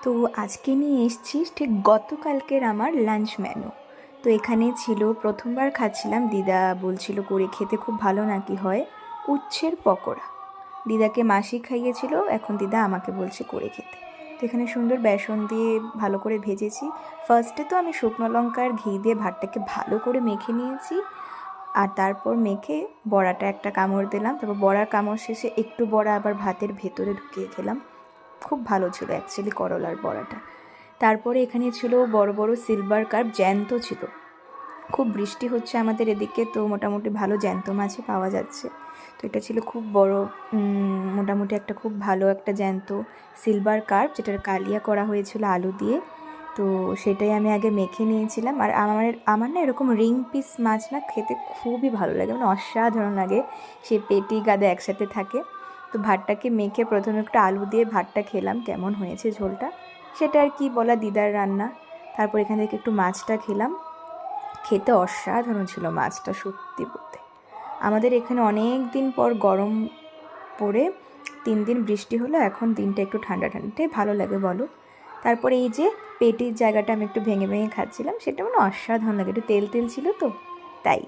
তো আজকে নিয়ে এসেছি ঠিক গতকালকের আমার লাঞ্চ মেনু। তো এখানে ছিল, প্রথমবার খাচ্ছিলাম, দিদা বলছিল করে খেতে খুব ভালো নাকি হয়, উচ্ছের পকোড়া। দিদাকে মাসি খাইয়েছিল, এখন দিদা আমাকে বলছে করে খেতে। তো এখানে সুন্দর বেসন দিয়ে ভালো করে ভেজেছি। ফার্স্টে তো আমি শুকনো লঙ্কা আর ঘি দিয়ে ভাতটাকে ভালো করে মেখে নিয়েছি, আর তারপর মেখে বড়াটা একটা কামড় দিলাম। তারপর বড়ার কামড় শেষে একটু বড়া আবার ভাতের ভেতরে ঢুকিয়ে খেলাম। খুব ভালো ছিল অ্যাকচুয়ালি করলার বড়াটা। তারপরে এখানে ছিল বড় বড় সিলভার কার্প, জ্যান্ত ছিল। খুব বৃষ্টি হচ্ছে আমাদের এদিকে, তো মোটামুটি ভালো জ্যান্ত মাছই পাওয়া যাচ্ছে। তো এটা ছিল খুব বড়, মোটামুটি একটা খুব ভালো একটা জ্যান্ত সিলভার কার্প, যেটার কালিয়া করা হয়েছিল আলু দিয়ে। তো সেটাই আমি আগে মেখে নিয়েছিলাম। আর আমার না এরকম রিং পিস মাছ না খেতে খুবই ভালো লাগে, মানে অসাধারণ লাগে। সে পেটি গাদা একসাথে থাকে। তো ভাতটাকে মেখে প্রথমে একটু আলু দিয়ে ভাতটা খেলাম, কেমন হয়েছে ঝোলটা সেটা আর কি বলা, দিদার রান্না। তারপর এখান থেকে একটু মাছটা খেলাম, খেতে অসাধারণ ছিল মাছটা সত্যি বলতে। আমাদের এখানে অনেক দিন পর গরম পড়ে 3 দিন বৃষ্টি হলো, এখন দিনটা একটু ঠান্ডা ঠান্ডাটাই ভালো লাগে বলো। তারপরে এই যে পেটির জায়গাটা আমি একটু ভেঙে ভেঙে খাচ্ছিলাম, সেটা মানে অসাধারণ লাগে, একটু তেল তেল ছিল তো তাই।